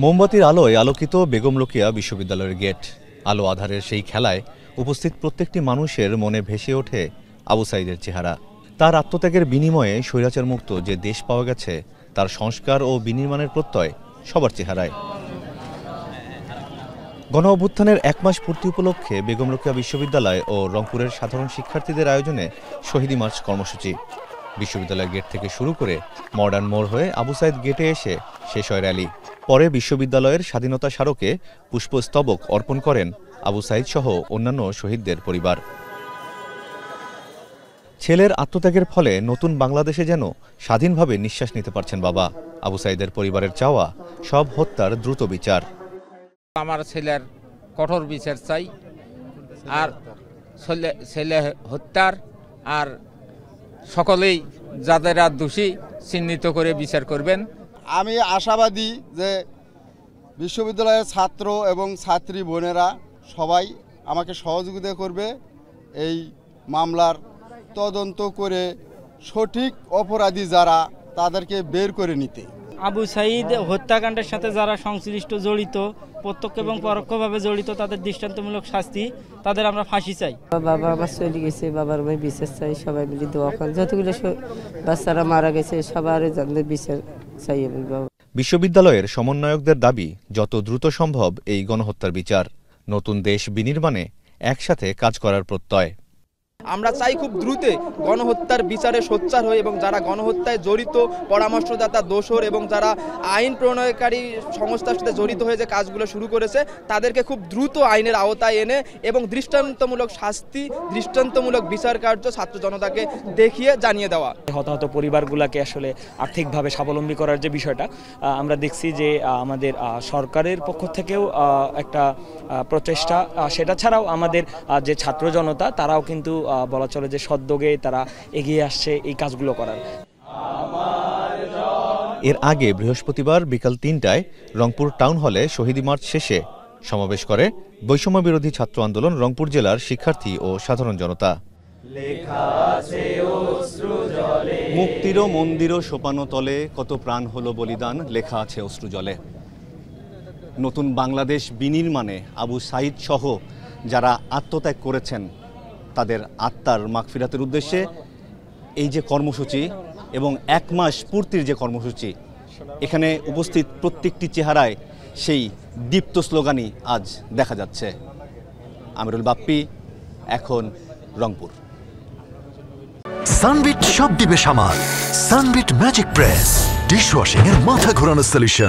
মোমবাতির আলোয় আলোকিত বেগম রোকেয়া বিশ্ববিদ্যালয়ের গেট। আলো আধারের সেই খেলায় উপস্থিত প্রত্যেকটি মানুষের মনে ভেসে ওঠে আবু সাঈদের চেহারা। তার আত্মত্যাগের বিনিময়ে স্বৈরাচার মুক্ত যে দেশ পাওয়া গেছে তার সংস্কার ও বিনির্মাণের প্রত্যয় সবার চেহারায়। গণ অভ্যুত্থানের ১ মাস পূর্তি উপলক্ষে বেগম রোকেয়া বিশ্ববিদ্যালয় ও রংপুরের সাধারণ শিক্ষার্থীদের আয়োজনে শহীদী মার্চ কর্মসূচি। বিশ্ববিদ্যালয়ের গেট থেকে শুরু করে মডার্ন মোড় হয়ে আবু সাঈদ গেটে এসে শেষ হয় র্যালি। পরে বিশ্ববিদ্যালয়ের স্বাধীনতা স্মারকে পুষ্পস্তবক অর্পণ করেন আবু সাঈদ সহ অন্যান্য শহীদদের পরিবার। ছেলের আত্মত্যাগের ফলে নতুন বাংলাদেশে যেন স্বাধীনভাবে নিঃশ্বাস নিতে পারছেন বাবা। আবু সাঈদের পরিবারের চাওয়া সব হত্যার দ্রুত বিচার। আমার ছেলের কঠোর বিচার চাই, আর ছেলে হত্যার আর সকলেই যাদেরা দোষী চিহ্নিত করে বিচার করবেন। আমি আশাবাদী যে বিশ্ববিদ্যালয়ের ছাত্র এবং ছাত্রী বোনেরা সবাই আমাকে সহযোগিতা করবে এই মামলার তদন্ত করে সঠিক অপরাধী যারা তাদেরকে বের করে নিতে। আবু সাঈদ হত্যাকাণ্ডের সাথে যারা সংশ্লিষ্ট জড়িত, প্রত্যক্ষ এবং পরোক্ষভাবে জড়িত, তাদের দৃষ্টান্তমূলক শাস্তি, তাদের আমরা ফাঁসি চাই। বাবা আমার চলে গেছে, বাবার আমি বিচার চাই, সবাই মিলে দোয়া করেন। যতগুলো বাচ্চারা মারা গেছে সবার বিচার চাই আমি। বিশ্ববিদ্যালয়ের সমন্বয়কদের দাবি যত দ্রুত সম্ভব এই গণহত্যার বিচার, নতুন দেশ বিনির্মাণে একসাথে কাজ করার প্রত্যয়। আমরা চাই খুব দ্রুত গণহত্যার বিচারে সোচ্চার হয়ে এবং যারা গণহত্যায় জড়িত, পরামর্শদাতা, দোসর এবং যারা আইন প্রণয়নকারী সংস্থার সাথে জড়িত হয়ে যে কাজগুলো শুরু করেছে তাদেরকে খুব দ্রুত আইনের আওতায় এনে এবং দৃষ্টান্তমূলক শাস্তি, দৃষ্টান্তমূলক বিচার কার্য ছাত্র জনতাকে দেখিয়ে জানিয়ে দেওয়া। হতাহত পরিবারগুলোকে আসলে আর্থিকভাবে স্বাবলম্বী করার যে বিষয়টা আমরা দেখছি যে আমাদের সরকারের পক্ষ থেকেও একটা প্রচেষ্টা, সেটা ছাড়াও আমাদের যে ছাত্র জনতা তারাও কিন্তু বলা চলে যে সদ্যোগে তারা এগিয়ে আসছে এই কাজগুলো করার। এর আগে বৃহস্পতিবার বিকাল ৩টায় রংপুর টাউন হলে শহীদী মার্চ শেষে সমাবেশ করে বৈষম্য বিরোধী ছাত্র আন্দোলন রংপুর জেলার শিক্ষার্থী ও সাধারণ জনতা। মুক্তির মন্দির সোপানো তলে কত প্রাণ হলো বলিদান, লেখা আছে অশ্রু জলে। নতুন বাংলাদেশ বিনির্মাণে আবু সাঈদ সহ যারা আত্মত্যাগ করেছেন তাদের আত্মার মাগফিরাতের উদ্দেশ্যে এই যে কর্মসূচি এবং ১ মাস পূর্তির যে কর্মসূচি, এখানে উপস্থিত প্রত্যেকটি চেহারায় সেই দীপ্ত স্লোগানই আজ দেখা যাচ্ছে। আমিরুল বাপ্পি, এখন রংপুর। সানবিট সব দিবে সামাল। সানবিট ম্যাজিক প্রেস ডিশওয়াশিং এর মাথা ঘোরানো সলিউশন।